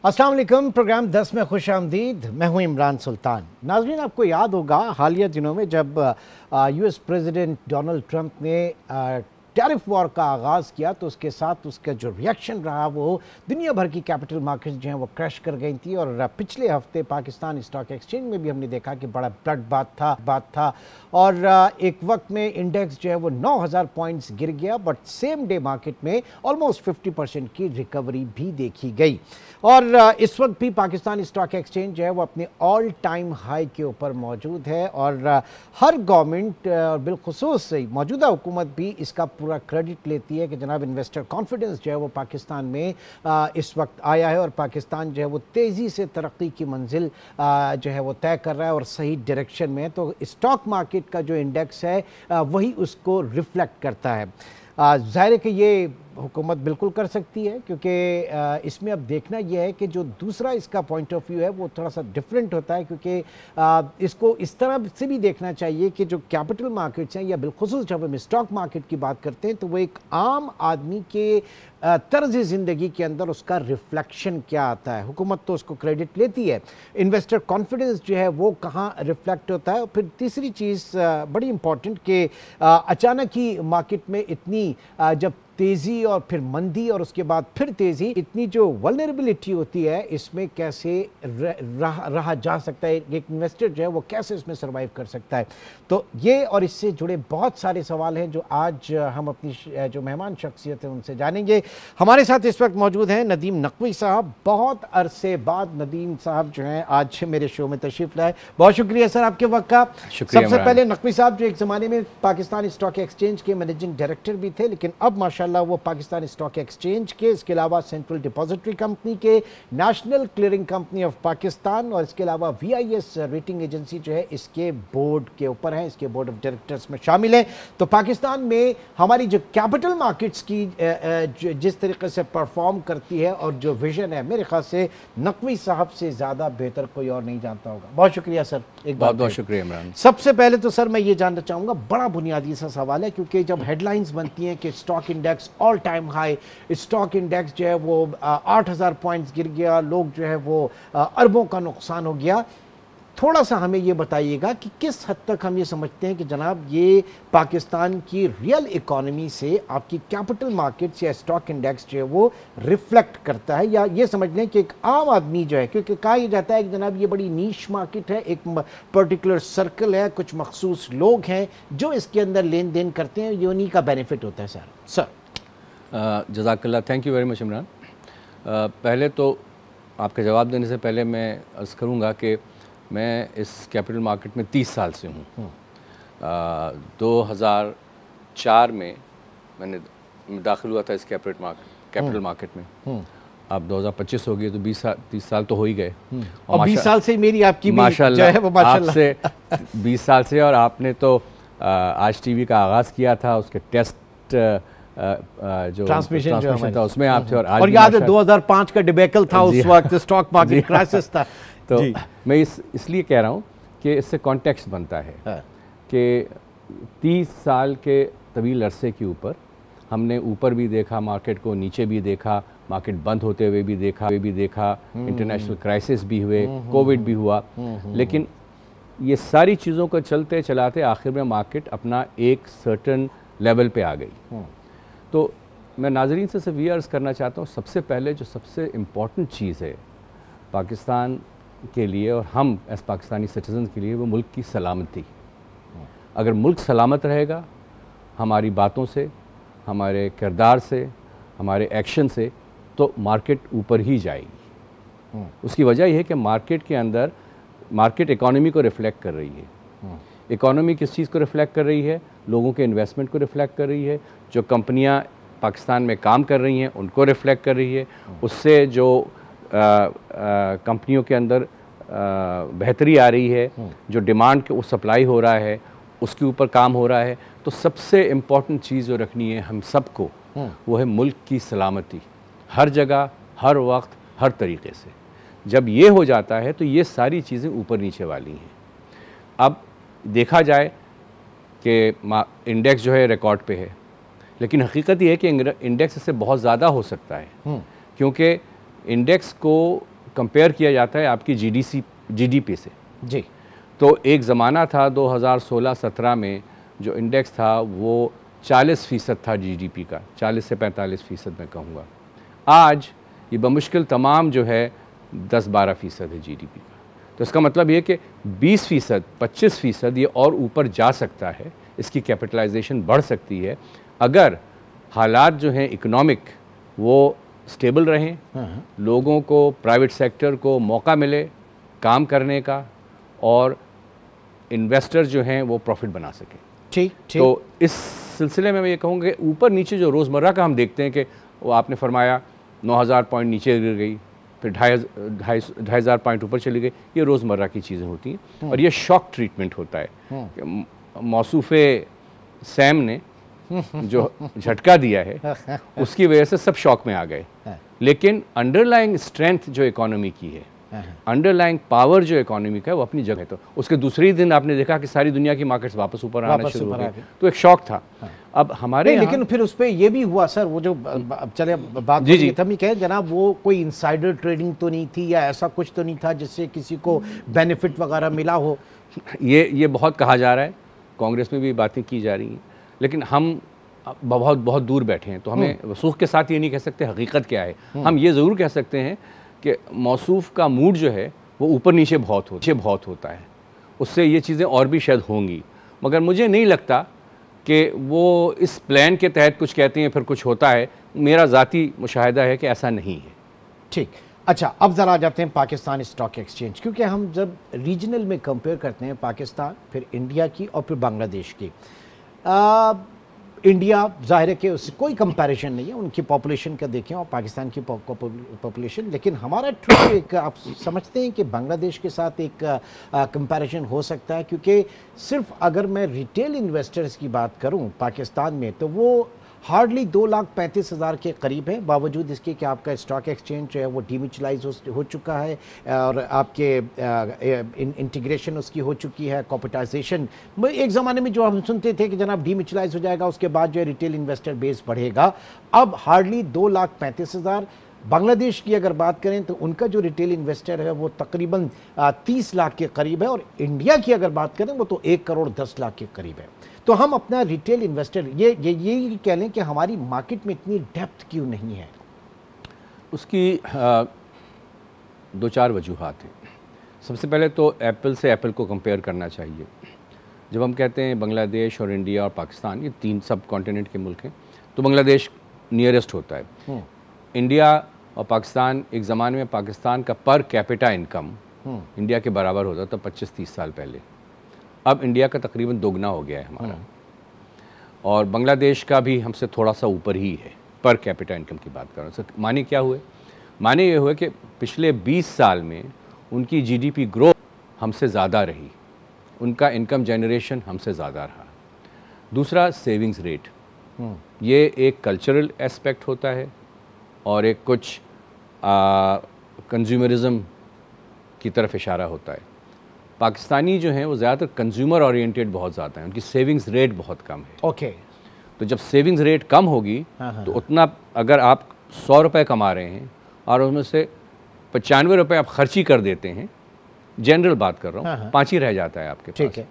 अस्सलाम वालेकुम। प्रोग्राम 10 में खुश आमदीद। मैं हूं इमरान सुल्तान। नाज़रीन, आपको याद होगा हालिया दिनों में जब यूएस प्रेसिडेंट डोनाल्ड ट्रंप ने टैरिफ वॉर का आगाज़ किया तो उसके साथ उसका जो रिएक्शन रहा वो दुनिया भर की कैपिटल मार्केट्स जो हैं वो क्रैश कर गई थी। और पिछले हफ्ते पाकिस्तान स्टॉक एक्सचेंज में भी हमने देखा कि बड़ा ब्लड बात था और एक वक्त में इंडेक्स जो है वो 9000 पॉइंट्स गिर गया, बट सेम डे मार्केट में ऑलमोस्ट 50% की रिकवरी भी देखी गई। और इस वक्त भी पाकिस्तान स्टॉक एक्सचेंज जो है वो अपने ऑल टाइम हाई के ऊपर मौजूद है और हर गवर्नमेंट और बिलखुसूस मौजूदा हुकूमत भी इसका पूरा क्रेडिट लेती है कि जनाब इन्वेस्टर कॉन्फिडेंस जो है वो पाकिस्तान में इस वक्त आया है और पाकिस्तान जो है वो तेज़ी से तरक्की की मंजिल जो है वो तय कर रहा है और सही डायरेक्शन में। तो स्टॉक मार्केट का जो इंडेक्स है वही उसको रिफ्लेक्ट करता है। ज़ाहिर है कि ये हुकूमत बिल्कुल कर सकती है, क्योंकि इसमें अब देखना यह है कि जो दूसरा इसका पॉइंट ऑफ व्यू है वो थोड़ा सा डिफरेंट होता है, क्योंकि इसको इस तरह से भी देखना चाहिए कि जो कैपिटल मार्केट्स हैं या बिलखुसूस जब हम स्टॉक मार्केट की बात करते हैं तो वो एक आम आदमी के तर्ज ज़िंदगी के अंदर उसका रिफ्लेक्शन क्या आता है। हुकूमत तो उसको क्रेडिट लेती है, इन्वेस्टर कॉन्फिडेंस जो है वो कहाँ रिफ्लेक्ट होता है। और फिर तीसरी चीज़ बड़ी इंपॉर्टेंट कि अचानक ही मार्केट में इतनी जब तेज़ी और फिर मंदी और उसके बाद फिर तेज़ी, इतनी जो वल्नरेबिलिटी होती है इसमें कैसे रहा जा सकता है, एक इन्वेस्टर जो है वो कैसे इसमें सर्वाइव कर सकता है। तो ये और इससे जुड़े बहुत सारे सवाल हैं जो आज हम अपनी जो मेहमान शख्सियत है उनसे जानेंगे। हमारे साथ इस वक्त मौजूद हैं नदीम नकवी साहब। बहुत अरसे बाद नदीम साहब जो हैं आज मेरे शो में तशरीफ़ लाए। बहुत शुक्रिया सर आपके वक्त का। सबसे पहले नकवी साहब जो एक ज़माने में पाकिस्तान स्टॉक एक्सचेंज के मैनेजिंग डायरेक्टर भी थे, लेकिन अब माशाल्लाह वो पाकिस्तान स्टॉक एक्सचेंज के, इसके अलावा सेंट्रल डिपॉजिटरी कंपनी के, national clearing company of Pakistan और इसके अलावा VIS रेटिंग एजेंसी जो है इसके बोर्ड के ऊपर है, इसके बोर्ड ऑफ डायरेक्टर्स में शामिल है। तो पाकिस्तान में हमारी जो कैपिटल मार्केट्स की जिस तरीके से परफॉर्म करती है और जो विजन है, मेरे ख्याल से नकवी साहब से ज़्यादा बेहतर कोई और नहीं जानता होगा। बहुत शुक्रिया सर। एक बहुत बहुत शुक्रिया इमरान। सबसे पहले तो सर मैं ये जानना चाहूँगा, बड़ा बुनियादी सा सवाल है, क्योंकि जब हेडलाइंस बनती हैं कि stock index all time high, stock index जो है वो 8000 पॉइंट्स गिर गया, लोग जो है वो अरबों का नुकसान हो गया, थोड़ा सा हमें ये बताइएगा कि किस हद तक हम ये समझते हैं कि जनाब ये पाकिस्तान की रियल इकोनॉमी से आपकी कैपिटल मार्केट्स या स्टॉक इंडेक्स जो है वो रिफ्लेक्ट करता है, या ये समझ लें कि एक आम आदमी जो है, क्योंकि कहा यह जाता है कि जनाब ये बड़ी नीश मार्केट है, एक पर्टिकुलर सर्कल है, कुछ मखसूस लोग हैं जो इसके अंदर लेन देन करते हैं, ये उन्हीं का बेनिफिट होता है। सर जज़ाकल्लाह, thank you very much Imran. पहले तो आपके जवाब देने से पहले मैं अर्ज़ करूँगा कि मैं इस कैपिटल मार्केट में 30 साल से हूँ। 2004 में मैंने दाखिल हुआ था इस कैपिटल मार्केट में। अब 2025 हो गई तो 30 साल तो हो ही गए। और 20 साल से मेरी आपकी माशाल्लाह है वो माशाल्लाह आपसे 20 साल से। और आपने तो आज टीवी का आगाज़ किया था, उसके टेस्ट जो ट्रांसमिशन था उसमें आप थे। और याद है 2005 का डिबेकल था, उस वक्त स्टॉक मार्केट क्राइसिस था। तो मैं इसलिए कह रहा हूँ कि इससे कॉन्टेक्स्ट बनता है कि 30 साल के तवील अरसे के ऊपर हमने ऊपर भी देखा मार्केट को, नीचे भी देखा, मार्केट बंद होते हुए भी देखा, इंटरनेशनल क्राइसिस भी हुए, कोविड भी हुआ, लेकिन ये सारी चीज़ों को चलते चलाते आखिर में मार्केट अपना एक सर्टन लेवल पे आ गई। तो मैं नाज़रीन से सिर्फ ये अर्ज़ करना चाहता हूँ, सबसे पहले जो सबसे इम्पॉर्टेंट चीज़ है पाकिस्तान के लिए और हम एस पाकिस्तानी सिटीज़न के लिए, वो मुल्क की सलामती। अगर मुल्क सलामत रहेगा हमारी बातों से, हमारे किरदार से, हमारे एक्शन से, तो मार्केट ऊपर ही जाएगी। उसकी वजह यह है कि मार्केट के अंदर मार्केट इकॉनमी को रिफ्लेक्ट कर रही है। इकॉनमी किस चीज़ को रिफ्लेक्ट कर रही है? लोगों के इन्वेस्टमेंट को रिफ्लेक्ट कर रही है, जो कंपनियां पाकिस्तान में काम कर रही हैं उनको रिफ्लेक्ट कर रही है, उससे जो कंपनियों के अंदर बेहतरी आ रही है, जो डिमांड के वो सप्लाई हो रहा है उसके ऊपर काम हो रहा है। तो सबसे इम्पॉर्टेंट चीज़ जो रखनी है हम सबको वो है मुल्क की सलामती, हर जगह, हर वक्त, हर तरीके से। जब ये हो जाता है तो ये सारी चीज़ें ऊपर नीचे वाली हैं। अब देखा जाए कि इंडेक्स जो है रिकॉर्ड पे है, लेकिन हकीकत ये है कि इंडेक्स इससे बहुत ज़्यादा हो सकता है, क्योंकि इंडेक्स को कंपेयर किया जाता है आपकी जीडीपी से जी। तो एक ज़माना था 2016-17 में जो इंडेक्स था वो 40% था जीडीपी का, 40 से 45% मैं कहूँगा। आज ये बमुश्किल तमाम जो है 10-12% है जीडीपी का। तो इसका मतलब ये कि 20%, 25% ये और ऊपर जा सकता है, इसकी कैपिटलाइजेशन बढ़ सकती है अगर हालात जो हैं इकोनॉमिक वो स्टेबल रहें, लोगों को, प्राइवेट सेक्टर को मौका मिले काम करने का और इन्वेस्टर जो हैं वो प्रॉफिट बना सकें। ठीक। तो इस सिलसिले में मैं ये कहूँगा कि ऊपर नीचे जो रोज़मर्रा का हम देखते हैं कि वो आपने फरमाया 9000 पॉइंट नीचे गिर गई, फिर 2500 पॉइंट ऊपर चली गई, ये रोज़मर्रा की चीज़ें होती हैं और ये शॉक ट्रीटमेंट होता है। मौसूफ़े सैम ने जो झटका दिया है उसकी वजह से सब शॉक में आ गए, लेकिन अंडरलाइंग स्ट्रेंथ जो इकोनॉमी की है, अंडरलाइंग पावर जो इकोनॉमी का है वो अपनी जगह है। तो उसके दूसरे ही दिन आपने देखा कि सारी दुनिया की मार्केट्स वापस ऊपर आना शुरू हो गई, तो एक शॉक था। अब हमारे लेकिन फिर उस पर ये भी हुआ सर, वो जो चले बात जी हम कहें जनाब, वो कोई इनसाइडर ट्रेडिंग तो नहीं थी या ऐसा कुछ तो नहीं था जिससे किसी को बेनिफिट वगैरह मिला हो? ये बहुत कहा जा रहा है, कांग्रेस में भी बातें की जा रही हैं, लेकिन हम बहुत दूर बैठे हैं, तो हमें वसूख के साथ ये नहीं कह सकते हकीकत क्या है। हम ये ज़रूर कह सकते हैं कि मौसूफ का मूड जो है वो ऊपर नीचे बहुत होता है, उससे ये चीज़ें और भी शायद होंगी, मगर मुझे नहीं लगता कि वो इस प्लान के तहत कुछ कहते हैं फिर कुछ होता है। मेरा ज़ाती मुशाहिदा है कि ऐसा नहीं है। ठीक। अच्छा, अब ज़रा आ जाते हैं पाकिस्तान स्टॉक एक्सचेंज, क्योंकि हम जब रीजनल में कंपेयर करते हैं पाकिस्तान, फिर इंडिया की और फिर बांग्लादेश की, इंडिया ज़ाहिर है कि उससे कोई कंपैरिजन नहीं है, उनकी पॉपुलेशन का देखें और पाकिस्तान की पॉपुलेशन, लेकिन हमारा ट्रिक एक आप समझते हैं कि बांग्लादेश के साथ एक कंपैरिजन हो सकता है, क्योंकि सिर्फ अगर मैं रिटेल इन्वेस्टर्स की बात करूं पाकिस्तान में तो वो हार्डली 2,35,000 के करीब है, बावजूद इसके कि आपका स्टॉक एक्सचेंज जो है वो डीम्यूचुअलाइज हो चुका है और आपके इंटीग्रेशन उसकी हो चुकी है, कॉर्पोरेटाइजेशन। एक ज़माने में जो हम सुनते थे कि जनाब डीम्यूचुअलाइज हो जाएगा उसके बाद जो है रिटेल इन्वेस्टर बेस बढ़ेगा, अब हार्डली 2,35,000। बांग्लादेश की अगर बात करें तो उनका जो रिटेल इन्वेस्टर है वो तकरीबन 30 लाख के करीब है, और इंडिया की अगर बात करें वो तो 1,10,00,000 के करीब है। तो हम अपना रिटेल इन्वेस्टर ये कह लें कि हमारी मार्केट में इतनी डेप्थ क्यों नहीं है? उसकी 2-4 वजूहात हैं। सबसे पहले तो एप्पल से एप्पल को कंपेयर करना चाहिए। जब हम कहते हैं बांग्लादेश और इंडिया और पाकिस्तान ये 3 सब कॉन्टिनेंट के मुल्क हैं, तो बांग्लादेश नियरेस्ट होता है। इंडिया और पाकिस्तान, एक ज़माने में पाकिस्तान का पर कैपिटा इनकम इंडिया के बराबर होता था 25-30 साल पहले। अब इंडिया का तकरीबन दोगुना हो गया है हमारा, और बांग्लादेश का भी हमसे थोड़ा सा ऊपर ही है पर कैपिटा इनकम की बात कर रहा हूँ। माने क्या हुए? माने ये हुए कि पिछले 20 साल में उनकी जीडीपी ग्रोथ हमसे ज़्यादा रही, उनका इनकम जनरेशन हमसे ज़्यादा रहा। दूसरा, सेविंग्स रेट, ये एक कल्चरल एस्पेक्ट होता है और एक कुछ कंज्यूमरिज्म की तरफ इशारा होता है। पाकिस्तानी जो हैं वो ज़्यादातर कंज्यूमर ओरिएंटेड बहुत ज़्यादा हैं, उनकी सेविंग्स रेट बहुत कम है। ओके। तो जब सेविंग्स रेट कम होगी तो उतना, अगर आप 100 रुपये कमा रहे हैं और उसमें से 95 रुपये आप खर्ची कर देते हैं, जनरल बात कर रहा हूँ, 5 ही रह जाता है आपके पास। ठीक है।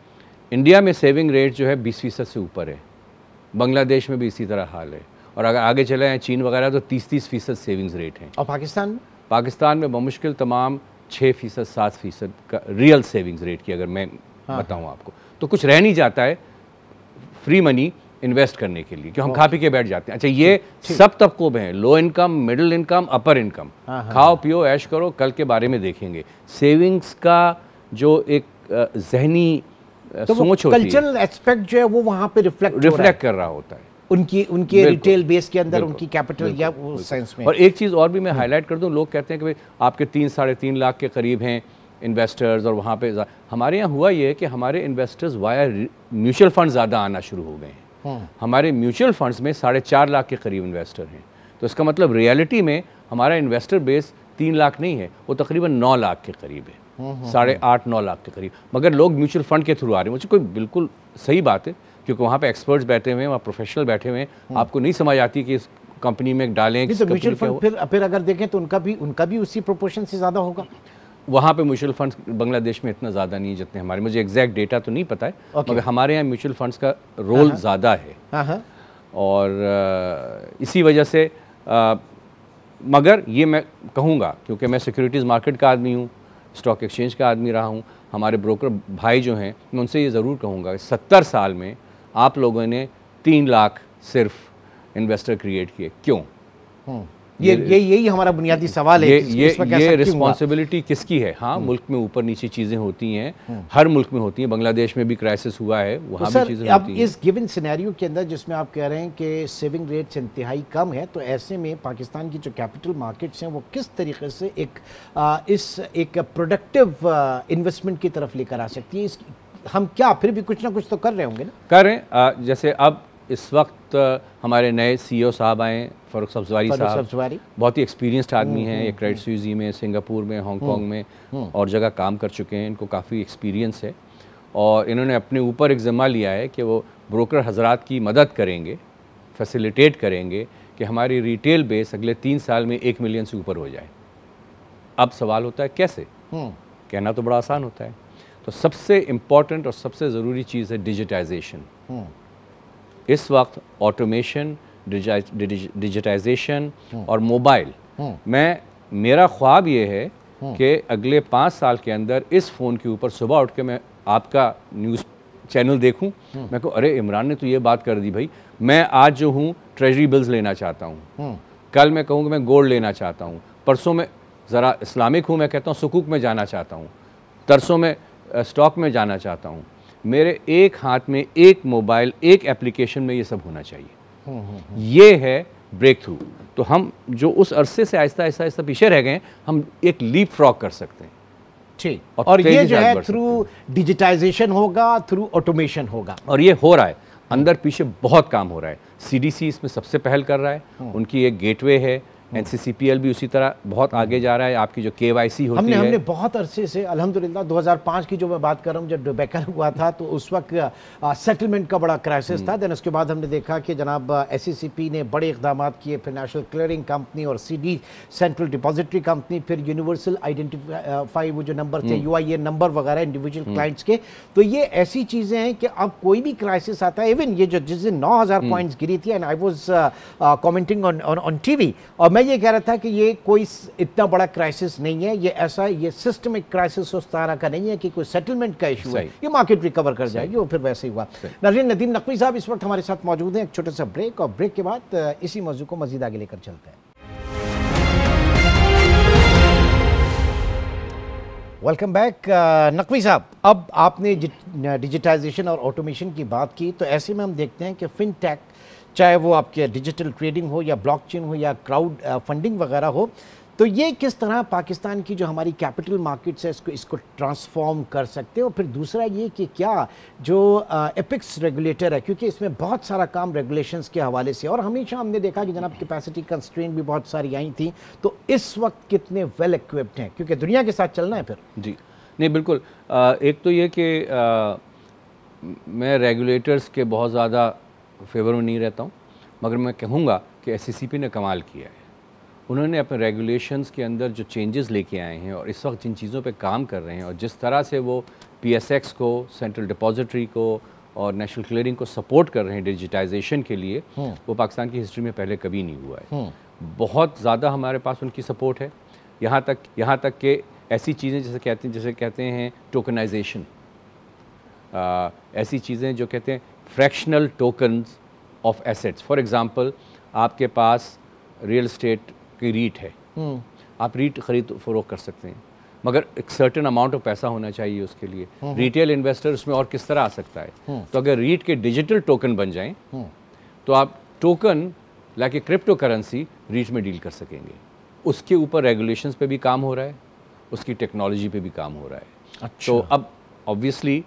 इंडिया में सेविंग रेट जो है 20% से ऊपर है, बांग्लादेश में भी इसी तरह हाल है, और अगर आगे चले हैं चीन वगैरह तो 30-30% सेविंग्स रेट हैं। और पाकिस्तान में बमुश्किल तमाम 6%, 7% का रियल सेविंग्स रेट की अगर मैं बताऊं आपको, तो कुछ रह नहीं जाता है फ्री मनी इन्वेस्ट करने के लिए, क्यों हम खा पी के बैठ जाते हैं। अच्छा, ये सब तबकों में है, लो इनकम, मिडिल इनकम, अपर इनकम, खाओ पियो ऐश करो, कल के बारे में देखेंगे। सेविंग्स का जो एक जहनी सोच होती है, कल्चरल एस्पेक्ट जो है वो वहाँ पे रिफ्लेक्ट कर रहा होता है उनके रिटेल बेस के अंदर, उनकी कैपिटल या वो सेंस में। और एक चीज़ और भी मैं हाईलाइट कर दूं, लोग कहते हैं कि भाई आपके 3-3.5 लाख के करीब हैं इन्वेस्टर्स, और वहाँ पे हमारे यहाँ हुआ ये है कि हमारे इन्वेस्टर्स वाया म्यूचुअल फंड ज़्यादा आना शुरू हो गए हैं। हमारे म्यूचुअल फंड्स में 4.5 लाख के करीब इन्वेस्टर हैं। तो इसका मतलब रियलिटी में हमारा इन्वेस्टर बेस 3 लाख नहीं है, वो तकरीबन 9 लाख के करीब है, 8.5-9 लाख के करीब, मगर लोग म्यूचुअल फंड के थ्रू आ रहे हैं। मुझे कोई बिल्कुल सही बात है, क्योंकि वहाँ पे एक्सपर्ट्स बैठे हुए हैं, वहाँ प्रोफेशनल बैठे हुए हैं, आपको नहीं समझ आती कि इस कंपनी में डालें। तो म्यूचुअल फंड फिर अगर देखें तो उनका भी उसी प्रोपोर्शन से ज़्यादा होगा। वहाँ पे म्यूचुअल फंड्स बांग्लादेश में इतना ज़्यादा नहीं है जितने हमारे, मुझे एग्जैक्ट डेटा तो नहीं पता है, मगर हमारे यहाँ म्यूचुअल फंड्स का रोल ज़्यादा है। और इसी वजह से मगर ये मैं कहूँगा, क्योंकि मैं सिक्योरिटीज़ मार्केट का आदमी हूँ, स्टॉक एक्सचेंज का आदमी रहा हूँ, हमारे ब्रोकर भाई जो हैं, मैं उनसे ये ज़रूर कहूँगा 70 साल में आप लोगों ने 3 लाख सिर्फ इन्वेस्टर क्रिएट किए, क्यों? यही हमारा बुनियादी सवाल है। ये रिस्पॉन्सिबिलिटी किसकी है? हाँ, मुल्क में ऊपर नीचे चीज़ें होती हैं, हर मुल्क में होती हैं, बांग्लादेश में भी क्राइसिस हुआ है, वहाँ भी चीज़ें होती हैं। इस गिवन सिनेरियो के अंदर जिसमें आप कह रहे हैं कि सेविंग रेट्स इंतहाई कम है, तो ऐसे में पाकिस्तान की जो कैपिटल मार्केट्स हैं वो किस तरीके से एक प्रोडक्टिव इन्वेस्टमेंट की तरफ लेकर आ सकती है? हम क्या फिर भी कुछ ना कुछ तो कर रहे होंगे ना? कर रहे हैं। जैसे अब इस वक्त हमारे नए CEO साहब आए, फ़ारूक सब्ज़वारी साहब, बहुत ही एक्सपीरियंस्ड आदमी हैं, ये क्रेडिट स्विस में, सिंगापुर में, हांगकांग में और जगह काम कर चुके हैं, इनको काफ़ी एक्सपीरियंस है और इन्होंने अपने ऊपर एक ज़िम्मा लिया है कि वो ब्रोकर हजरात की मदद करेंगे, फैसिलिटेट करेंगे कि हमारी रिटेल बेस अगले 3 साल में 1 मिलियन से ऊपर हो जाए। अब सवाल होता है कैसे? कहना तो बड़ा आसान होता है। तो सबसे इम्पॉर्टेंट और सबसे ज़रूरी चीज़ है डिजिटाइजेशन। इस वक्त ऑटोमेशन, डिजिटाइजेशन और मोबाइल, मेरा ख्वाब ये है कि अगले 5 साल के अंदर इस फ़ोन के ऊपर सुबह उठ के मैं आपका न्यूज़ चैनल देखूं, मैं कहूँ अरे इमरान ने तो ये बात कर दी भाई, मैं आज जो हूँ ट्रेजरी बिल्स लेना चाहता हूँ, कल मैं कहूँ कि मैं गोल्ड लेना चाहता हूँ, परसों में ज़रा इस्लामिक हूँ, मैं कहता हूँ सुकूक में जाना चाहता हूँ, तरसों में स्टॉक में जाना चाहता हूँ। मेरे एक हाथ में एक मोबाइल, एक एप्लीकेशन में ये सब होना चाहिए। ये है ब्रेक थ्रू। तो हम जो उस अरसे से आहिस्ता आहिस्ता पीछे रह गए, हम एक लीप फ्रॉग कर सकते हैं। ठीक, और ये जो है थ्रू डिजिटाइजेशन होगा, थ्रू ऑटोमेशन होगा, और ये हो रहा है। अंदर पीछे बहुत काम हो रहा है। CDC इसमें सबसे पहल कर रहा है, उनकी एक गेटवे है। NCCPL भी उसी तरह बहुत आगे जा रहा है। आपकी जो KYC होती है, हमने बहुत अरसे से अल्हम्दुलिल्लाह 2005 की जो मैं बात कर रहा हूँ, जब बेकर हुआ था तो उस वक्त सेटलमेंट का बड़ा क्राइसिस था। देन उसके बाद हमने देखा कि जनाब SCCP ने बड़े इक़दाम किए, फिर नेशनल क्लियरिंग कंपनी और CD सेंट्रल डिपॉजिटरी कंपनी, फिर यूनिवर्सल आइडेंटिफाई वो जो नंबर थे UIN नंबर वगैरह इंडिविजुअल क्लाइंट्स के। तो ये ऐसी चीज़ें हैं कि अब कोई भी क्राइसिस आता है, इवन ये जो जिस दिन 9000 पॉइंट्स गिरी थी, and I was commenting on TV, और मैं ये कह रहा था कि ये कोई इतना बड़ा क्राइसिस नहीं है, ये सिस्टमिक क्राइसिस उस तरह का नहीं है कि कोई सेटलमेंट का इशू है, ये मार्केट रिकवर कर जाएगी, वो फिर वैसे ही हुआ। नाज़रीन, नदीम नकवी साहब इस वक्त हमारे साथ मौजूद हैं। एक छोटा सा ब्रेक, और ब्रेक के बाद इसी मौजू को मजीद आगे लेकर चलते हैं। वेलकम बैक नकवी साहब। अब आपने डिजिटाइजेशन और ऑटोमेशन की बात की, तो ऐसे में हम देखते हैं कि फिनटेक, चाहे वो आपके डिजिटल ट्रेडिंग हो या ब्लॉकचेन हो या क्राउड फंडिंग वगैरह हो, तो ये किस तरह पाकिस्तान की जो हमारी कैपिटल मार्केट्स है इसको ट्रांसफॉर्म कर सकते हैं। और फिर दूसरा ये कि क्या जो एपिक्स रेगुलेटर है, क्योंकि इसमें बहुत सारा काम रेगुलेशंस के हवाले से, और हमेशा हमने देखा कि जनाब कैपेसिटी कंस्ट्रेंट भी बहुत सारी आई थी, तो इस वक्त कितने वेल इक्विप्ड हैं, क्योंकि दुनिया के साथ चलना है फिर? जी नहीं, बिल्कुल। एक तो ये कि मैं रेगुलेटर्स के बहुत ज़्यादा फेवर में नहीं रहता हूँ, मगर मैं कहूँगा कि SCCP ने कमाल किया है। उन्होंने अपने रेगुलेशंस के अंदर जो चेंजेस लेके आए हैं और इस वक्त जिन चीज़ों पे काम कर रहे हैं, और जिस तरह से वो PSX को, सेंट्रल डिपॉजिटरी को और नेशनल क्लियरिंग को सपोर्ट कर रहे हैं डिजिटाइजेशन के लिए, वो पाकिस्तान की हिस्ट्री में पहले कभी नहीं हुआ है। बहुत ज़्यादा हमारे पास उनकी सपोर्ट है। यहाँ तक कि ऐसी चीज़ें जैसे कहते हैं टोकनाइजेशन, ऐसी चीज़ें जो कहते हैं fractional tokens of assets. For example, आपके पास रियल एस्टेट की रीट है, आप रीट खरीद फरोख्त कर सकते हैं, मगर एक सर्टेन अमाउंट ऑफ पैसा होना चाहिए उसके लिए। रिटेल इन्वेस्टर उसमें और किस तरह आ सकता है? तो अगर रीट के डिजिटल टोकन बन जाएं, तो आप token like a crypto currency REIT में डील कर सकेंगे। उसके ऊपर रेगुलेशंस पे भी काम हो रहा है, उसकी टेक्नोलॉजी पे भी काम हो रहा है। अच्छा। तो अब ऑब्वियसली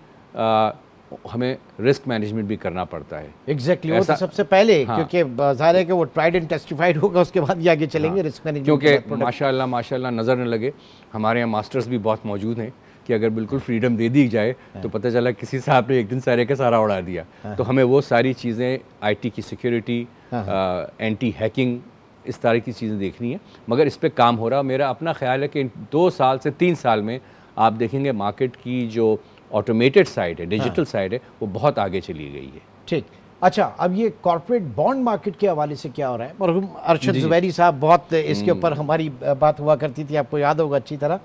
हमें रिस्क मैनेजमेंट भी करना पड़ता है। एग्जैक्टली, वो तो सबसे पहले, क्योंकि जाहिर है कि वो ट्राइड एंड टेस्टिफाइड होगा, उसके बाद ये आगे चलेंगे रिस्क मैनेजमेंट। क्योंकि माशाल्लाह नज़र न लगे, हमारे यहाँ मास्टर्स भी बहुत मौजूद हैं, कि अगर बिल्कुल फ्रीडम दे दी जाए तो पता चला किसी साहब ने एक दिन सारे का सारा उड़ा दिया। तो हमें वो सारी चीज़ें, आईटी की सिक्योरिटी, एंटी हैकिंग, इस तरह की चीज़ें देखनी है, मगर इस पे काम हो रहा। मेरा अपना ख्याल है कि 2 साल से 3 साल में आप देखेंगे मार्केट की जो ऑटोमेटेड साइड है, डिजिटल साइड है, वो बहुत आगे चली गई है। ठीक। अच्छा, अब ये कॉर्पोरेट बॉन्ड मार्केट के हवाले से क्या हो रहा है? मरहूम अरशद ज़ुबैरी साहब बहुत इसके ऊपर हमारी बात हुआ करती थी, आपको याद होगा अच्छी तरह।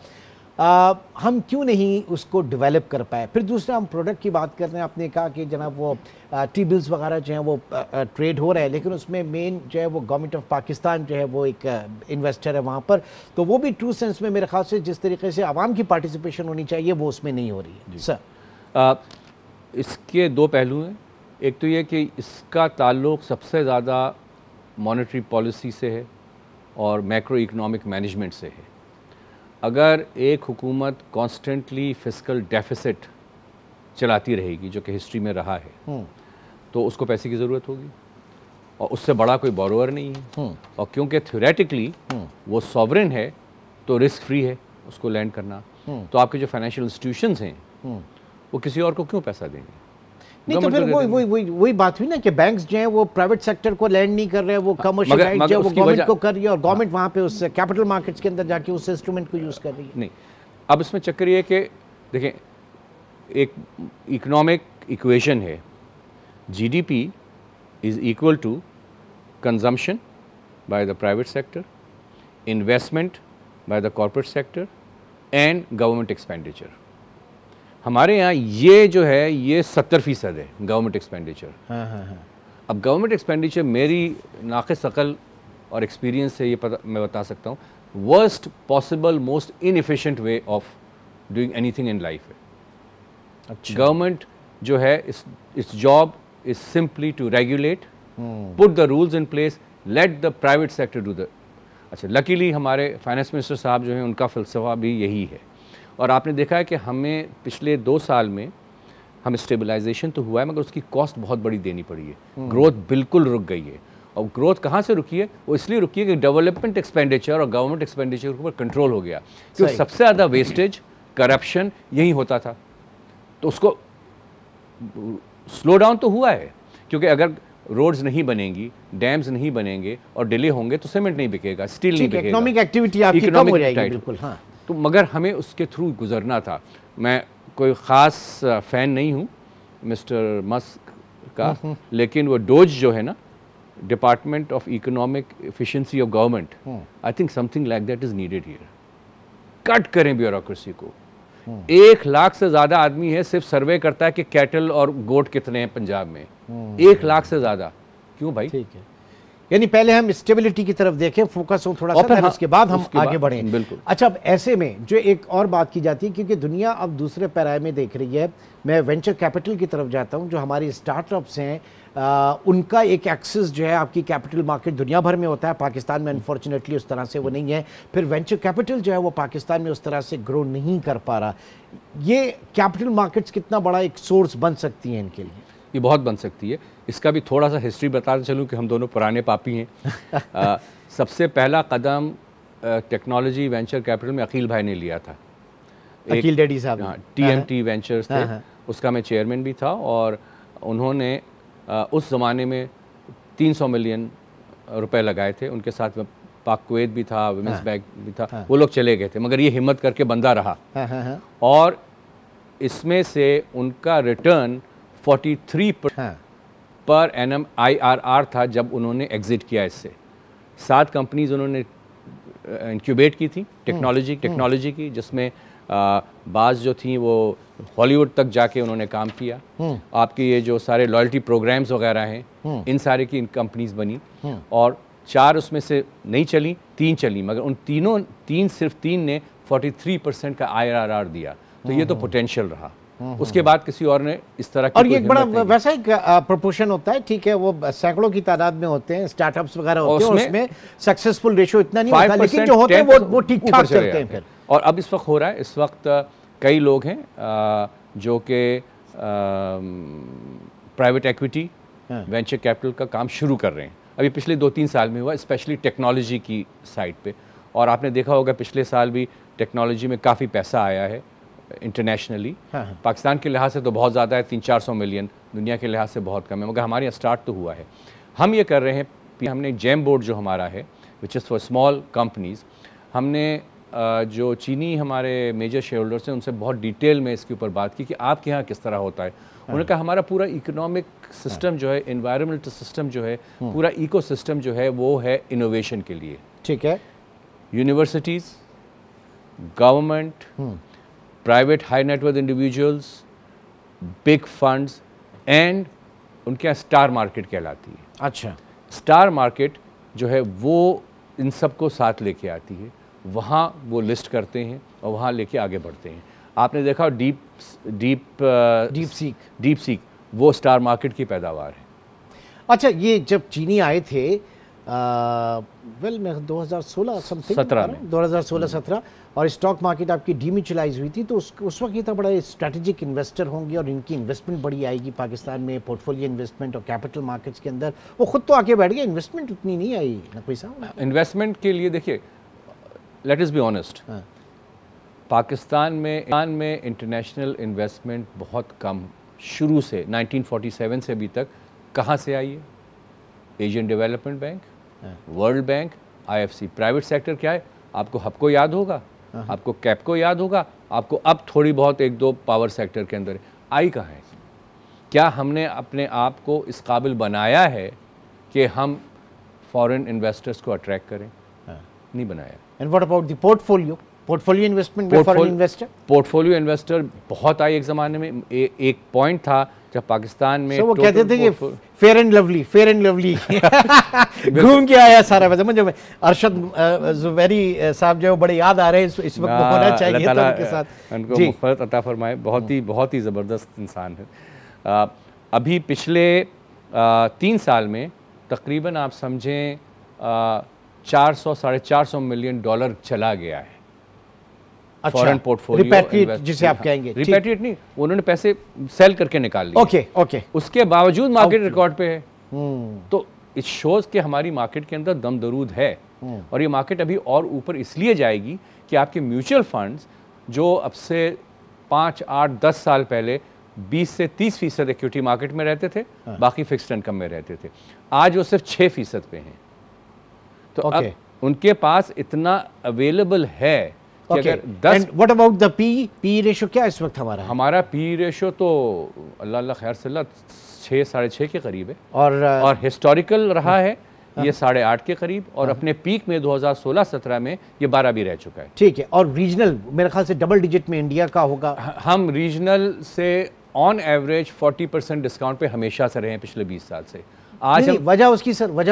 हम क्यों नहीं उसको डेवलप कर पाए? फिर दूसरा, हम प्रोडक्ट की बात कर रहे हैं, आपने कहा कि जनाब वो टी बिल्स वगैरह जो हैं वो ट्रेड हो रहे हैं, लेकिन उसमें मेन जो है वो गवर्नमेंट ऑफ पाकिस्तान जो है वो एक इन्वेस्टर है वहाँ पर, तो वो भी ट्रू सेंस में मेरे ख्याल से जिस तरीके से आवाम की पार्टिसिपेशन होनी चाहिए वो उसमें नहीं हो रही है। सर, इसके 2 पहलू हैं। एक तो ये कि इसका ताल्लुक़ सबसे ज़्यादा मॉनेटरी पॉलिसी से है और मैक्रो इकोनॉमिक मैनेजमेंट से है। अगर एक हुकूमत कॉन्स्टेंटली फिस्कल डेफिसिट चलाती रहेगी, जो कि हिस्ट्री में रहा है, तो उसको पैसे की ज़रूरत होगी और उससे बड़ा कोई बोरोवर नहीं है। और क्योंकि थ्योरेटिकली वो सॉवरेन है तो रिस्क फ्री है उसको लैंड करना, तो आपके जो फाइनेंशियल इंस्टीट्यूशंस हैं वो किसी और को क्यों पैसा देंगे? नहीं तो फिर वही बात हुई ना कि बैंक्स जो हैं वो प्राइवेट सेक्टर को लैंड नहीं कर रहे, वो कमर्शियल जो वो गवर्नमेंट को कर रही है और गवर्नमेंट वहाँ पे उस कैपिटल मार्केट्स के अंदर जाके उस इंस्ट्रूमेंट को यूज़ कर रही है। नहीं, अब इसमें चक्कर ये है कि देखें, एक इकोनॉमिक इक्वेशन है, GDP is equal to consumption by the private sector, investment by the corporate sector and government expenditure. हमारे यहाँ ये जो है ये 70% है गवर्नमेंट एक्सपेंडिचर। अब गवर्नमेंट एक्सपेंडिचर मेरी नाक़िस अक़ल और एक्सपीरियंस से ये मैं बता सकता हूँ, worst possible most inefficient way of doing anything in life है। अच्छा। गवर्नमेंट जो है इस job is simply to regulate, put the rules in place, let the private sector do the. अच्छा, लकीली हमारे फाइनेंस मिनिस्टर साहब जो हैं उनका फ़लसफ़ा भी यही है। और आपने देखा है कि हमें पिछले 2 साल में हम स्टेबलाइजेशन तो हुआ है, मगर उसकी कॉस्ट बहुत बड़ी देनी पड़ी है। ग्रोथ बिल्कुल रुक गई है। और ग्रोथ कहाँ से रुकी है? वो इसलिए रुकी है कि डेवलपमेंट एक्सपेंडिचर और गवर्नमेंट एक्सपेंडिचर के ऊपर कंट्रोल हो गया, क्योंकि सबसे ज़्यादा वेस्टेज, करप्शन यही होता था। तो उसको स्लो डाउन तो हुआ है, क्योंकि अगर रोड्स नहीं बनेंगी, डैम्स नहीं बनेंगे और डिले होंगे तो सीमेंट नहीं बिकेगा, स्टील नहीं बिकेगा, इकोनॉमिक एक्टिविटी आपकी कम हो जाएगी। बिल्कुल, हाँ। तो मगर हमें उसके थ्रू गुजरना था। मैं कोई ख़ास फ़ैन नहीं हूँ मिस्टर मस्क का, लेकिन वो डोज जो है ना, department of economic efficiency of government, I think something like that is needed here. Cut करें ब्यूरोक्रेसी को। 1 लाख से ज़्यादा आदमी है, सिर्फ सर्वे करता है कि कैटल और गोट कितने हैं पंजाब में। 1 लाख से ज़्यादा क्यों भाई? ठीक है, यानी पहले हम स्टेबिलिटी की तरफ देखें, फोकस हो थोड़ा सा, उसके बाद हम आगे बढ़ें। बिल्कुल। अच्छा, अब ऐसे में जो एक और बात की जाती है, क्योंकि दुनिया अब दूसरे पैराए में देख रही है, मैं वेंचर कैपिटल की तरफ जाता हूं, जो हमारी स्टार्टअप्स हैं उनका एक एक्सेस जो है आपकी कैपिटल मार्केट दुनिया भर में होता है, पाकिस्तान में अनफॉर्चुनेटली उस तरह से वो नहीं है। फिर वेंचर कैपिटल जो है वो पाकिस्तान में उस तरह से ग्रो नहीं कर पा रहा। ये कैपिटल मार्केट्स कितना बड़ा एक सोर्स बन सकती हैं इनके लिए? ये बहुत बन सकती है। इसका भी थोड़ा सा हिस्ट्री बताते चलूँ कि हम दोनों पुराने पापी हैं। सबसे पहला कदम टेक्नोलॉजी वेंचर कैपिटल में अकील भाई ने लिया था। अकील डैडी साहब। हाँ, TMT वेंचर्स थे, उसका मैं चेयरमैन भी था, और उन्होंने उस ज़माने में 300 मिलियन रुपए लगाए थे। उनके साथ में पाक कुवैत भी था, विमेंस बैंक भी था। वो लोग चले गए थे, मगर ये हिम्मत करके बंदा रहा, और इसमें से उनका रिटर्न 43% पर एनम IRR था जब उन्होंने एग्जिट किया। इससे 7 कंपनीज उन्होंने इंक्यूबेट की थी टेक्नोलॉजी की, जिसमें बाज़ जो थी वो हॉलीवुड तक जाके उन्होंने काम किया। आपके ये जो सारे लॉयल्टी प्रोग्राम्स वगैरह हैं, इन सारे की कंपनीज बनी, और 4 उसमें से नहीं चली, 3 चली, मगर उन सिर्फ 3 ने 43% का IRR दिया। तो ये तो पोटेंशियल रहा। उसके बाद किसी और ने इस तरह की, और ये एक बड़ा वैसा ही प्रोपोर्शन होता है, ठीक है, वो सैकड़ों की तादाद में होते हैं, स्टार्टअप्स वगैरह होते हैं, उसमें सक्सेसफुल रेशियो इतना नहीं होता, लेकिन जो होते हैं वो ठीक ठाक चलते हैं फिर। और अब इस वक्त हो रहा है, इस वक्त कई लोग हैं जो कि प्राइवेट इक्विटी वेंचर कैपिटल का काम शुरू कर रहे हैं। अभी पिछले 2-3 साल में हुआ, स्पेशली टेक्नोलॉजी की साइड पे, और आपने देखा होगा पिछले साल भी टेक्नोलॉजी में काफ़ी पैसा आया है। इंटरनेशनली। हाँ। पाकिस्तान के लिहाज से तो बहुत ज़्यादा है, 300-400 मिलियन, दुनिया के लिहाज से बहुत कम है, मगर हमारे यहाँ स्टार्ट तो हुआ है। हम ये कर रहे हैं, हमने जैम बोर्ड जो हमारा है which is for small companies, हमने जो चीनी हमारे मेजर शेयर होल्डर्स हैं उनसे बहुत डिटेल में इसके ऊपर बात की कि आपके यहाँ किस तरह होता है। उन्होंने कहा हमारा पूरा इकोनॉमिक सिस्टम जो है, एनवायरमेंटल सिस्टम जो है, पूरा इकोसिस्टम जो है वो है इनोवेशन के लिए। ठीक है। Universities, government, private high net worth individuals, big funds and उनके यहाँ स्टार मार्केट कहलाती है। अच्छा। स्टार मार्केट जो है वो इन सबको साथ लेके आती है, वहाँ वो लिस्ट करते हैं और वहाँ लेके आगे बढ़ते हैं। आपने देखा डीप सीक वो स्टार मार्केट की पैदावार है। अच्छा, ये जब चीनी आए थे मैं 2016 समथिंग 2016-17 और स्टॉक मार्केट आपकी डीम्यूचुअलाइज हुई थी, तो उस वक्त ये था बड़ा स्ट्रैटेजिक इन्वेस्टर होंगे और इनकी इन्वेस्टमेंट बड़ी आएगी पाकिस्तान में, पोर्टफोलियो इन्वेस्टमेंट और कैपिटल मार्केट्स के अंदर। वो खुद तो आके बैठ गए, इन्वेस्टमेंट उतनी नहीं आई ना कोई साहब। इन्वेस्टमेंट के लिए देखिए, let us be honest, Pakistan में इंटरनेशनल इन्वेस्टमेंट बहुत कम, शुरू से 1947 से अभी तक कहाँ से आई है? Asian development bank, world bank, IFC। Private sector क्या है? आपको हबको याद होगा, आपको कैपको याद होगा, आपको अब थोड़ी बहुत एक दो पावर सेक्टर के अंदर आई कहाँ है? क्या हमने अपने आप को इस काबिल बनाया है कि हम फॉरेन इन्वेस्टर्स को अट्रैक्ट करें? नहीं बनाया। And what about the portfolio investment में फॉरेन इन्वेस्टर? पोर्टफोलियो इन्वेस्टर बहुत आए एक ज़माने में। एक पॉइंट था जब पाकिस्तान में वो कहते थे कि फेयर एंड लवली घूम के आया सारा। वैसे मुझे अरशद जुबैरी साहब जो बड़े याद आ रहे हैं इस वक्त, होना चाहिए था उनके साथ। उनको मग़फ़िरत अता फरमाए, बहुत ही ज़बरदस्त इंसान है। अभी पिछले 3 साल में तकरीबन आप समझें 400-450 मिलियन डॉलर चला गया है। अच्छा, फॉरेन पोर्टफोलियो रिपैट्रिएट जिसे आप कहेंगे। रिपैट्रिएट नहीं, उन्होंने पैसे सेल करके निकाल लिए। ओके। उसके बावजूद मार्केट रिकॉर्ड पे है। तो इट शोज कि हमारी मार्केट के अंदर दम दरूद है। और ये मार्केट अभी और ऊपर इसलिए जाएगी कि आपके म्यूचुअल फंड्स जो अब से 5, 8, 10 साल पहले 20 से 30% इक्विटी मार्केट में रहते थे, बाकी फिक्स्ड इनकम में रहते थे, आज वो सिर्फ 6% पे हैं। तो अब उनके पास इतना अवेलेबल है कि अगर 10। What about the P ratio क्या इस वक्त हमारा पी रेशियो तो अल्लाह खैर से 6-6.5 के करीब है और हिस्टोरिकल रहा है ये 8.5 के करीब, और अपने पीक में 2016-17 में ये 12 भी रह चुका है। ठीक है। और रीजनल मेरे ख्याल से डबल डिजिट में इंडिया का होगा। हम रीजनल से ऑन एवरेज 40% डिस्काउंट पे हमेशा से रहे हैं पिछले 20 साल से। आज वजह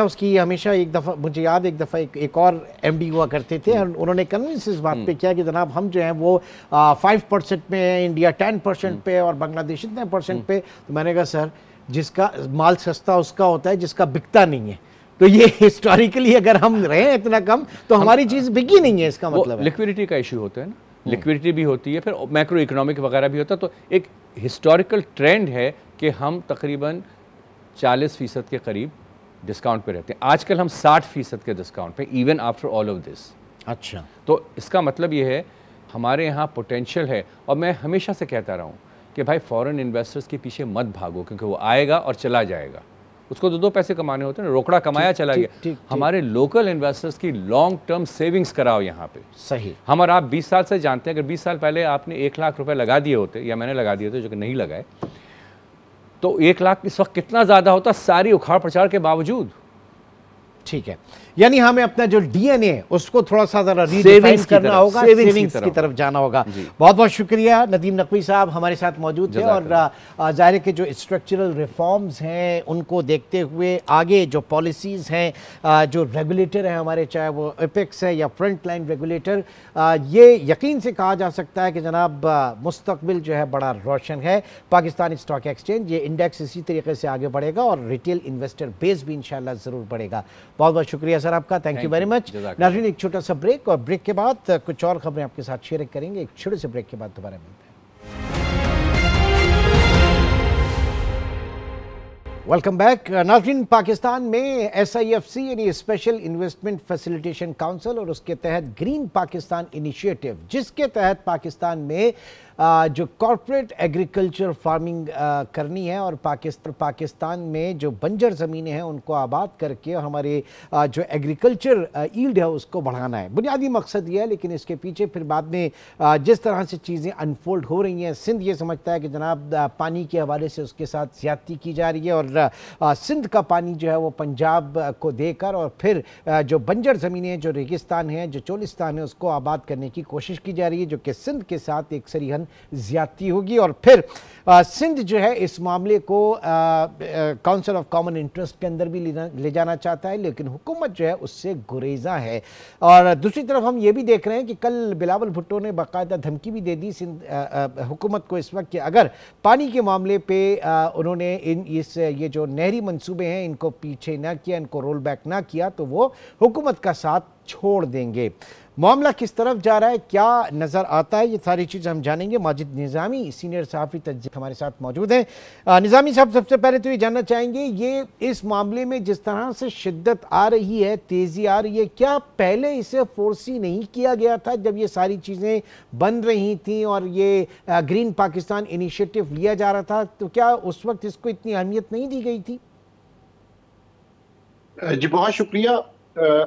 उसकी हमेशा एक दफ़ा मुझे याद, एक दफ़ा एक और MD हुआ करते थे और उन्होंने कन्विंस इस बात पे किया कि जनाब हम जो हैं वो 5% पे है, इंडिया 10% पे और बांग्लादेश इतने % पे। तो मैंने कहा सर, जिसका माल सस्ता उसका होता है जिसका बिकता नहीं है। तो ये हिस्टोरिकली अगर हम रहे हैं इतना कम तो हमारी चीज़ बिकी नहीं है, इसका मतलब लिक्विडिटी का इशू होता है ना, लिक्विडिटी भी होती है, फिर मैक्रो इकोनॉमिक वगैरह भी होता है। तो एक हिस्टोरिकल ट्रेंड है कि हम तकरीबन 40% के करीब डिस्काउंट पे रहते हैं। आजकल हम 60% के डिस्काउंट पे, even after all of this. अच्छा, तो इसका मतलब ये है हमारे यहाँ पोटेंशियल है। और मैं हमेशा से कहता रहा हूँ कि भाई फॉरेन इन्वेस्टर्स के पीछे मत भागो, क्योंकि वो आएगा और चला जाएगा। उसको तो 2 पैसे कमाने होते हैं ना, रोकड़ा कमाया चला गया। हमारे लोकल इन्वेस्टर्स की लॉन्ग टर्म सेविंग्स कराओ यहाँ पे। सही। हम और आप 20 साल से जानते हैं, अगर 20 साल पहले आपने 1 लाख रुपए लगा दिए होते, या मैंने लगा दिए थे, जो कि नहीं लगाए, तो 1 लाख इस वक्त कितना ज़्यादा होता, सारी उखाड़ प्रचार के बावजूद। ठीक है, यानी हमें अपना जो DNA उसको थोड़ा सा ज़रा रीडिफाइन करना होगा, सेविंग्स की तरफ जाना होगा। बहुत बहुत शुक्रिया नदीम नकवी साहब हमारे साथ मौजूद थे। और ज़ाहिर है कि जो स्ट्रक्चरल रिफॉर्म्स हैं उनको देखते हुए आगे जो पॉलिसीज़ हैं, जो रेगुलेटर हैं हमारे, चाहे वो एपेक्स है या फ्रंट लाइन रेगुलेटर, ये यकीन से कहा जा सकता है कि जनाब मुस्तकबिल जो है बड़ा रोशन है। पाकिस्तान स्टॉक एक्सचेंज, ये इंडेक्स इसी तरीके से आगे बढ़ेगा और रिटेल इन्वेस्टर बेस भी इंशाल्लाह ज़रूर बढ़ेगा। बहुत बहुत शुक्रिया सर आपका, थैंक यू वेरी मच। नाज़रीन, एक छोटा सा ब्रेक, और ब्रेक के बाद कुछ और खबरें आपके साथ शेयर करेंगे। एक छोटे से ब्रेक के बाद दोबारा मिलते हैं। Welcome back. नाज़रीन, पाकिस्तान में SIFC यानी स्पेशल इन्वेस्टमेंट फैसिलिटेशन काउंसिल और उसके तहत ग्रीन पाकिस्तान इनिशिएटिव, जिसके तहत पाकिस्तान में जो कॉरपोरेट एग्रीकल्चर फार्मिंग करनी है और पाकिस्तान में जो बंजर ज़मीनें हैं उनको आबाद करके और हमारे जो एग्रीकल्चर ईल्ड है उसको बढ़ाना है। बुनियादी मकसद ये है, लेकिन इसके पीछे फिर बाद में जिस तरह से चीज़ें अनफोल्ड हो रही हैं, सिंध ये समझता है कि जनाब पानी के हवाले से उसके साथ ज़्यादती की जा रही है और सिंध का पानी जो है वो पंजाब को देकर और फिर जो बंजर ज़मीनें, जो रेगिस्तान है, जो चोलिस्तान है, उसको आबाद करने की कोशिश की जा रही है, जो कि सिंध के साथ एक सरीहन ज़्यादती होगी। और फिर सिंध जो है इस मामले को काउंसिल ऑफ कॉमन इंटरेस्ट के अंदर भी ले जाना चाहता है, लेकिन हुकूमत जो है उससे गुरेज़ा है। और दूसरी तरफ हम ये भी देख रहे हैं कि कल बिलावल भुट्टो ने बाकायदा धमकी भी दे दी सिंध हुकूमत को इस वक्त कि अगर पानी के मामले पे उन्होंने ये जो नहरी मंसूबे हैं इनको पीछे ना किया, इनको रोल बैक ना किया, तो वो हुकूमत का साथ छोड़ देंगे। मामला किस तरफ जा रहा है, क्या नज़र आता है, ये सारी चीज़ हम जानेंगे। माजिद निज़ामी सीनियर सहाफ़ी तज्ज़ीब हमारे साथ मौजूद हैं। निज़ामी साहब, सबसे पहले तो ये जानना चाहेंगे, ये इस मामले में जिस तरह से शिद्दत आ रही है, तेज़ी आ रही है, क्या पहले इसे फोर्सी नहीं किया गया था जब ये सारी चीज़ें बन रही थी और ये ग्रीन पाकिस्तान इनिशिएटिव लिया जा रहा था, तो क्या उस वक्त इसको इतनी अहमियत नहीं दी गई थी? जी बहुत शुक्रिया।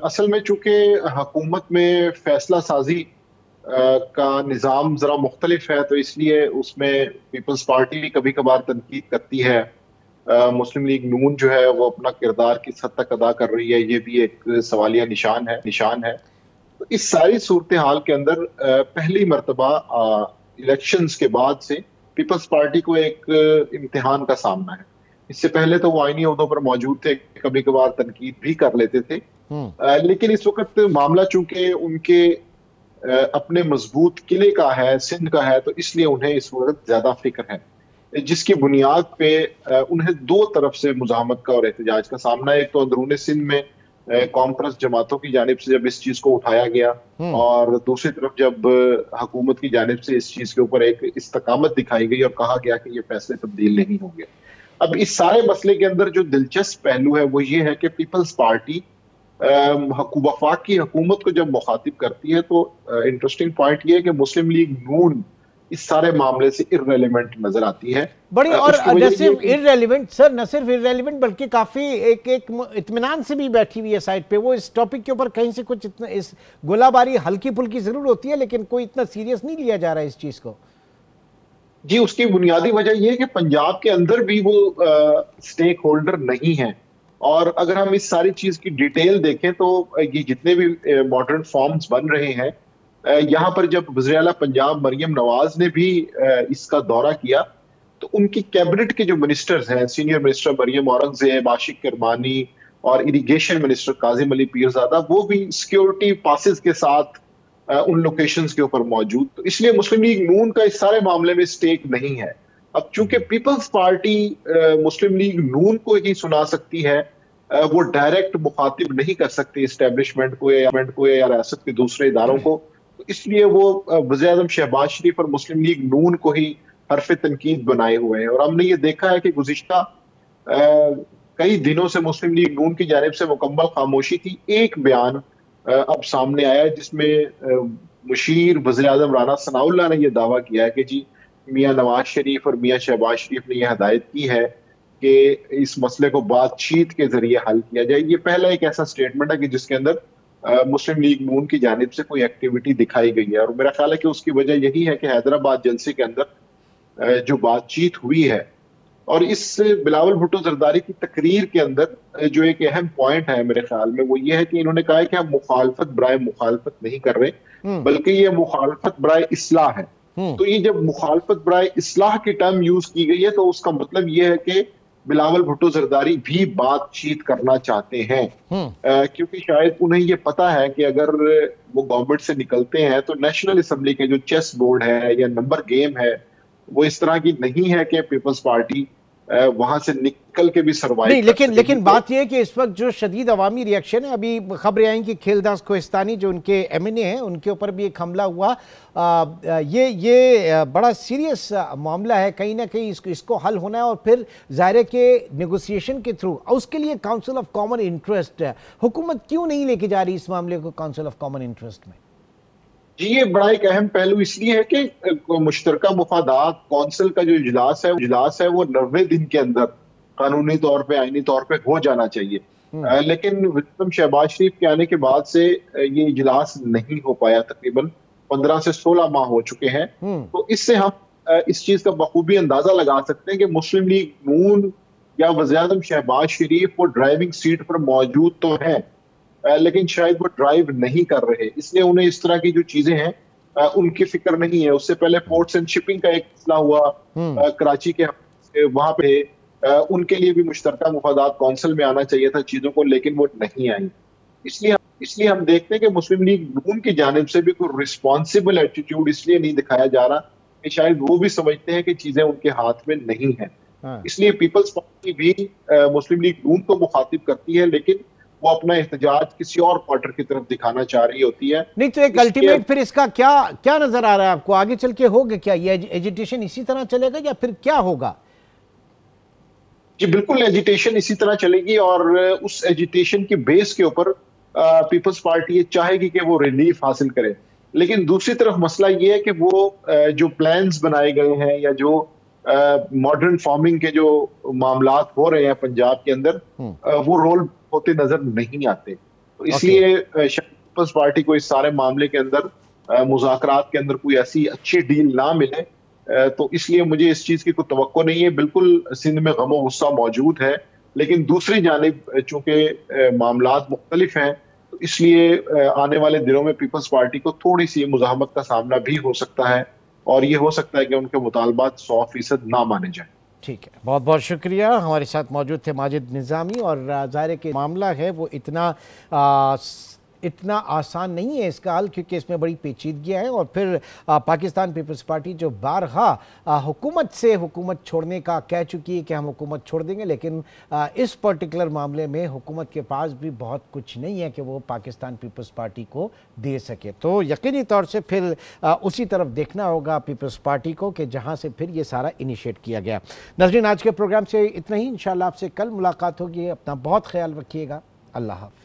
असल में चूंकि हुकूमत में फैसला साजी का निज़ाम ज़रा मुख्तलिफ है, तो इसलिए उसमें पीपल्स पार्टी भी कभी कभार तनकीद करती है। मुस्लिम लीग नून जो है वो अपना किरदार किस हद तक अदा कर रही है, ये भी एक सवालिया निशान है। तो इस सारी सूरत हाल के अंदर पहली मरतबा इलेक्शंस के बाद से पीपल्स पार्टी को एक इम्तिहान का सामना है। इससे पहले तो वो आईनी ओहदों पर मौजूद थे, कभी कभार तनकीद भी कर लेते थे, लेकिन इस वक्त मामला चूंकि उनके अपने मजबूत किले का है, सिंध का है, तो इसलिए उन्हें इस वक्त ज्यादा फिक्र है, जिसकी बुनियाद पे उन्हें दो तरफ से मुजाहमत का और एहतजाज का सामना है। एक तो अंदरूनी सिंध में कॉन्फ्रेंस जमातों की जानिब से जब इस चीज को उठाया गया, और दूसरी तरफ जब हुकूमत की जानिब से इस चीज के ऊपर एक इस्तकामत दिखाई गई और कहा गया कि ये फैसले तब्दील नहीं होंगे। अब इस सारे मसले के अंदर जो दिलचस्प पहलू है वो ये है कि पीपल्स पार्टी वफाक की हुकूमत को जब मुखातिब करती है तो इंटरेस्टिंग पॉइंट ये है कि मुस्लिम लीग नून इस सारे मामले से इर्रेलेवेंट नजर आती है बड़ी। और न सिर्फ इर्रेलेवेंट सर, न सिर्फ इर्रेलेवेंट बल्कि काफी एक इत्मीनान से भी बैठी हुई है साइड पे। वो इस टॉपिक के ऊपर कहीं से कुछ इतना इस गोलाबारी हल्की फुल्की जरूर होती है, लेकिन कोई इतना सीरियस नहीं लिया जा रहा है इस चीज को। जी, उसकी बुनियादी वजह यह है कि पंजाब के अंदर भी वो स्टेक होल्डर नहीं है। और अगर हम इस सारी चीज की डिटेल देखें तो ये जितने भी मॉडर्न फॉर्म्स बन रहे हैं, यहाँ पर जब वज़ीर आला पंजाब मरियम नवाज ने भी इसका दौरा किया तो उनकी कैबिनेट के जो मिनिस्टर्स हैं, सीनियर मिनिस्टर मरियम औरंगजेब, आशिक किरमानी और इरिगेशन मिनिस्टर काजिम अली पीरजादा, वो भी सिक्योरिटी पासेस के साथ उन लोकेशंस के ऊपर मौजूद। तो इसलिए मुस्लिम लीग नून का इस सारे मामले में स्टेक नहीं है। अब चूंकि पीपल्स पार्टी मुस्लिम लीग नून को ही सुना सकती है, वो डायरेक्ट मुखातिब नहीं कर सकती इस्टेब्लिशमेंट को या रियासत के दूसरे इदारों को, तो इसलिए वो वज़ीर आज़म शहबाज शरीफ और मुस्लिम लीग नून को ही हरफ तनकीद बनाए हुए हैं। और हमने ये देखा है कि गुज़िश्ता कई दिनों से मुस्लिम लीग नून की जानिब से मुकम्मल खामोशी थी। एक बयान अब सामने आया जिसमें मुशीर वज़ीर आज़म राना सनाउल्लाह ने यह दावा किया है कि जी मियां नवाज शरीफ और मियां शहबाज शरीफ ने यह हदायत की है कि इस मसले को बातचीत के जरिए हल किया जाए। ये पहला एक ऐसा स्टेटमेंट है कि जिसके अंदर मुस्लिम लीग नून की जानिब से कोई एक्टिविटी दिखाई गई है। और मेरा ख्याल है कि उसकी वजह यही है कि हैदराबाद जलसे के अंदर जो बातचीत हुई है, और इस बिलावल भुट्टो जरदारी की तकरीर के अंदर जो एक अहम पॉइंट है मेरे ख्याल में वो ये है कि इन्होंने कहा है कि हम मुखालफत बराए मुखालफत नहीं कर रहे, बल्कि ये मुखालफत बराए इस्लाह है। तो ये जब मुखालफत बराए इस्लाह की टर्म यूज की गई है तो उसका मतलब ये है कि बिलावल भुट्टो जरदारी भी बातचीत करना चाहते हैं, क्योंकि शायद उन्हें ये पता है कि अगर वो गवर्नमेंट से निकलते हैं तो नेशनल असेंबली के जो चेस बोर्ड है या नंबर गेम है वो इस तरह की नहीं है कि पीपल्स पार्टी वहां से निकल के भी सर्वाइव नहीं। लेकिन बात यह है कि इस वक्त जो शदीद अवामी रिएक्शन है, अभी खबरें आई कि खेलदास कोहिस्तानी जो उनके एमएनए हैं उनके ऊपर भी एक हमला हुआ। ये बड़ा सीरियस मामला है, कहीं ना कहीं इसको हल होना है और फिर ज़ाहिर के नेगोशिएशन के थ्रू। उसके लिए काउंसिल ऑफ कॉमन इंटरेस्ट है, हुकूमत क्यों नहीं लेके जा रही इस मामले को काउंसिल ऑफ कॉमन इंटरेस्ट में? जी, ये बड़ा एक अहम पहलू इसलिए है कि मुश्तरका मुफादात कौंसिल का जो इजलास है वो 90 दिन के अंदर कानूनी तौर पे, आईनी तौर पे हो जाना चाहिए। लेकिन विक्रम शहबाज शरीफ के आने के बाद से ये इजलास नहीं हो पाया। तकरीबन 15 से 16 माह हो चुके हैं। तो इससे हम इस चीज का बखूबी अंदाजा लगा सकते हैं कि मुस्लिम लीग नून या वज़ीर-ए-आज़म शहबाज शरीफ वो ड्राइविंग सीट पर मौजूद तो हैं, लेकिन शायद वो ड्राइव नहीं कर रहे, इसलिए उन्हें इस तरह की जो चीजें हैं उनकी फिक्र नहीं है। उससे पहले पोर्ट्स एंड शिपिंग का एक मसला हुआ कराची के, वहां पे उनके लिए भी मुश्तरका मुफादात कौंसिल में आना चाहिए था चीजों को, लेकिन वो नहीं आई। इसलिए हम देखते हैं कि मुस्लिम लीग नून की जानिब से भी कोई रिस्पॉन्सिबल एटीट्यूड इसलिए नहीं दिखाया जा रहा कि शायद वो भी समझते हैं कि चीजें उनके हाथ में नहीं है। इसलिए पीपल्स पार्टी भी मुस्लिम लीग नून को मुखातिब करती है, लेकिन वो अपना एहतजाज किसी और क्वार्टर की तरफ दिखाना चाह रही होती है। नहीं तो एक अल्टीमेट फिर इसका क्या नजर आ रहा है आपको? आगे चल के होगा क्या? ये एजिटेशन इसी तरह चलेगा या फिर क्या होगा? जी बिल्कुल, एजिटेशन इसी तरह चलेगी और उस एजिटेशन की बेस के ऊपर पीपल्स पार्टी ये चाहेगी कि वो रिलीफ हासिल करे। लेकिन दूसरी तरफ मसला ये है कि वो जो प्लान्स बनाए गए हैं या जो मॉडर्न फार्मिंग के जो मामलात हो रहे हैं पंजाब के अंदर, वो रोल होते नजर नहीं आते। तो इसलिए पीपल्स पार्टी को इस सारे मामले के अंदर मुज़ाकरात के अंदर कोई ऐसी अच्छी डील ना मिले, तो इसलिए मुझे इस चीज की कोई तवक्को नहीं है। बिल्कुल सिंध में गम और गुस्सा मौजूद है, लेकिन दूसरी जानिब चूंकि मामलात मुख्तलिफ हैं, तो इसलिए आने वाले दिनों में पीपल्स पार्टी को थोड़ी सी मुज़ाहमत का सामना भी हो सकता है और ये हो सकता है कि उनके मुतालबात 100% ना माने जाएं। ठीक है, बहुत बहुत शुक्रिया। हमारे साथ मौजूद थे माजिद निज़ामी। और ज़ाहिर के मामला है वो इतना आसान नहीं है इसका हल, क्योंकि इसमें बड़ी पेचीदगियाँ हैं। और फिर पाकिस्तान पीपल्स पार्टी जो बारहा हुकूमत से हुकूमत छोड़ने का कह चुकी है कि हम हुकूमत छोड़ देंगे, लेकिन इस पर्टिकुलर मामले में हुकूमत के पास भी बहुत कुछ नहीं है कि वो पाकिस्तान पीपल्स पार्टी को दे सके। तो यकीनी तौर से फिर उसी तरफ देखना होगा पीपल्स पार्टी को कि जहाँ से फिर ये सारा इनिशिएट किया गया। नाज़रीन, आज के प्रोग्राम से इतना ही। इंशाल्लाह आपसे कल मुलाकात होगी। अपना बहुत ख्याल रखिएगा। अल्लाह हाफ़िज़।